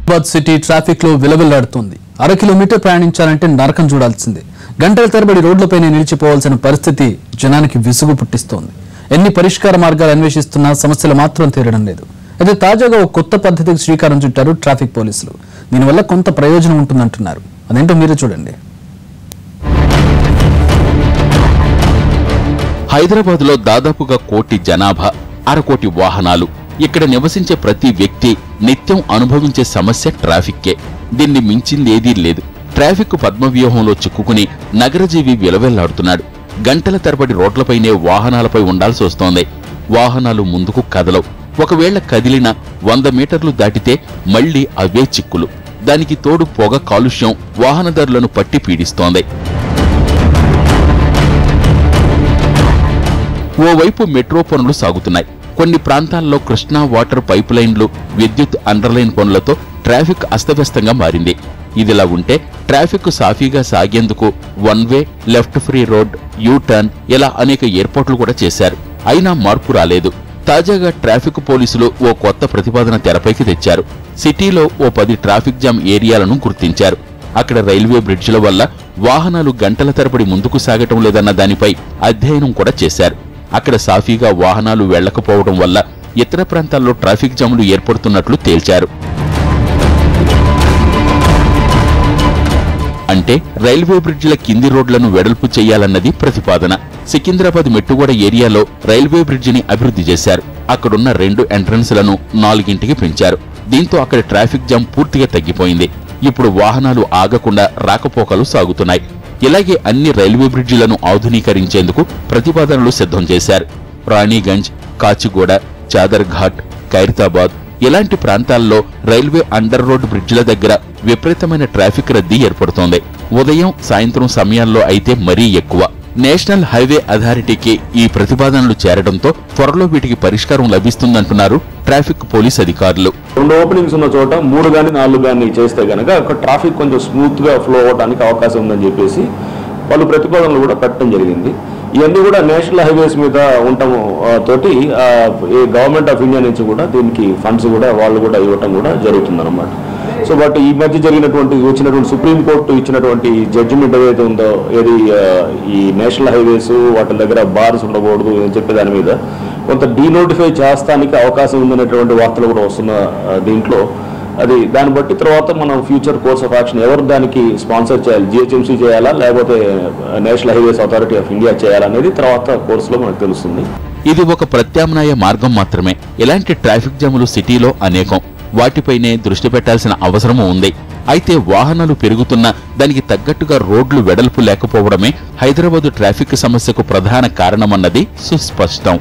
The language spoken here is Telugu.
హైదరాబాద్ సిటీ ట్రాఫిక్ లో విలవిల్లాడుతోంది. అర కిలోమీటర్ ప్రయాణించాలంటే నరకం చూడాల్సిందే. గంటల తరబడి రోడ్లపైనే నిలిచిపోవాల్సిన పరిస్థితి జనానికి విసుగు పుట్టిస్తోంది. ఎన్ని పరిష్కార మార్గాలు అన్వేషిస్తున్నా సమస్యలు మాత్రం తీరడం లేదు. అయితే తాజాగా ఒక కొత్త పద్ధతికి శ్రీకారం చుట్టారు ట్రాఫిక్ పోలీసులు. దీనివల్ల కొంత ప్రయోజనం ఉంటుందంటున్నారు. అదేంటో మీరే చూడండి. హైదరాబాద్ లో దాదాపుగా 1 కోటి జనాభా, 1/2 కోటి వాహనాలు. ఇక్కడ నివసించే ప్రతి వ్యక్తి నిత్యం అనుభవించే సమస్య ట్రాఫిక్కే. దీన్ని మించింది ఏదీ లేదు. ట్రాఫిక్ పద్మవ్యూహంలో చిక్కుకుని నగరజీవి విలవెల్లాడుతున్నాడు. గంటల తరబడి రోడ్లపైనే వాహనాలపై ఉండాల్సి వస్తోంది. వాహనాలు ముందుకు కదలవు. ఒకవేళ కదిలినా 100 మీటర్లు దాటితే మళ్లీ అవే చిక్కులు. దానికి తోడు పొగ కాలుష్యం వాహనదారులను పట్టి పీడిస్తోంది. ఓవైపు మెట్రో పనులు సాగుతున్నాయి. కొన్ని ప్రాంతాల్లో కృష్ణా వాటర్ పైప్ లైన్లు, విద్యుత్ అండర్లైన్ పనులతో ట్రాఫిక్ అస్తవ్యస్తంగా మారింది. ఇదిలా ఉంటే ట్రాఫిక్ సాఫీగా సాగేందుకు 1 way, left free road, U turn ఇలా అనేక ఏర్పాట్లు కూడా చేశారు. అయినా మార్పు రాలేదు. తాజాగా ట్రాఫిక్ పోలీసులు ఓ కొత్త ప్రతిపాదన తెరపైకి తెచ్చారు. సిటీలో ఓ 10 ట్రాఫిక్ జామ్ ఏరియాలను గుర్తించారు. అక్కడ రైల్వే బ్రిడ్జిల వల్ల వాహనాలు గంటల తరబడి ముందుకు సాగటం లేదన్న దానిపై అధ్యయనం కూడా చేశారు. అక్కడ సాఫీగా వాహనాలు వెళ్లకపోవడం వల్ల ఇతర ప్రాంతాల్లో ట్రాఫిక్ జాములు ఏర్పడుతున్నట్లు తేల్చారు. అంటే రైల్వే బ్రిడ్జిల కింది రోడ్లను వెడల్పు చేయాలన్నది ప్రతిపాదన. సికింద్రాబాద్ మెట్టుగూడ ఏరియాలో రైల్వే బ్రిడ్జిని అభివృద్ధి చేశారు. అక్కడున్న 2 ఎంట్రన్స్లను 4కి పెంచారు. దీంతో అక్కడ ట్రాఫిక్ జామ్ పూర్తిగా తగ్గిపోయింది. ఇప్పుడు వాహనాలు ఆగకుండా రాకపోకలు సాగుతున్నాయి. ఇలాగే అన్ని రైల్వే బ్రిడ్జిలను ఆధునీకరించేందుకు ప్రతిపాదనలు సిద్ధం చేశారు. రాణిగంజ్, కాచిగూడ, చాదర్ఘాట్, ఖైరతాబాద్ ఇలాంటి ప్రాంతాల్లో రైల్వే అండర్ రోడ్ బ్రిడ్జిల దగ్గర విపరీతమైన ట్రాఫిక్ రద్దీ ఏర్పడుతోంది. ఉదయం, సాయంత్రం సమయాల్లో అయితే మరీ ఎక్కువ. నేషనల్ హైవే అథారిటీకి ఈ ప్రతిపాదనలు చేరడంతో త్వరలో వీటికి పరిష్కారం లభిస్తుందంటున్నారు ట్రాఫిక్ పోలీస్ అధికారులు. 2 ఓపెనింగ్స్ ఉన్న చోట 3 గానీ 4 గానీ చేస్తే గనక అక్కడ ట్రాఫిక్ కొంచెం స్మూత్ గా ఫ్లో అవడానికి అవకాశం ఉందని చెప్పేసి వాళ్ళు ప్రతిపాదనలు కూడా పెట్టడం జరిగింది. ఇవన్నీ కూడా నేషనల్ హైవేస్ మీద ఉండటం తోటి గవర్నమెంట్ ఆఫ్ ఇండియా నుంచి కూడా దీనికి ఫండ్స్ కూడా వాళ్ళు కూడా ఇవ్వటం కూడా జరుగుతుందన్నమాట. సో బట్ ఈ మధ్య వచ్చినటువంటి సుప్రీంకోర్టు ఇచ్చినటువంటి జడ్జిమెంట్ ఏదైతే ఉందో ఏది ఈ నేషనల్ హైవేస్ వాటి దగ్గర బార్స్ ఉండకూడదు అని చెప్పే దాని మీద కొంత డీనోటిఫై చేస్తానికి అవకాశం ఉందనేటువంటి వార్తలు కూడా వస్తున్న దీంట్లో అది దాన్ని బట్టి తర్వాత మనం ఫ్యూచర్ కోర్స్ ఆఫ్ యాక్షన్ ఎవరు దానికి స్పాన్సర్ చేయాలి, జిహెచ్ఎంసీ చేయాలా లేకపోతే national highways authority of India చేయాలనేది తర్వాత కోర్సులో మనకు తెలుస్తుంది. ఇది ఒక ప్రత్యామ్నాయ మార్గం మాత్రమే. ఇలాంటి ట్రాఫిక్ జాములు సిటీలో అనేకం. వాటిపైనే దృష్టి పెట్టాల్సిన అవసరమూ ఉంది. అయితే వాహనాలు పెరుగుతున్నా దానికి తగ్గట్టుగా రోడ్లు వెడల్పు లేకపోవడమే హైదరాబాదు ట్రాఫిక్ సమస్యకు ప్రధాన కారణమన్నది సుస్పష్టం.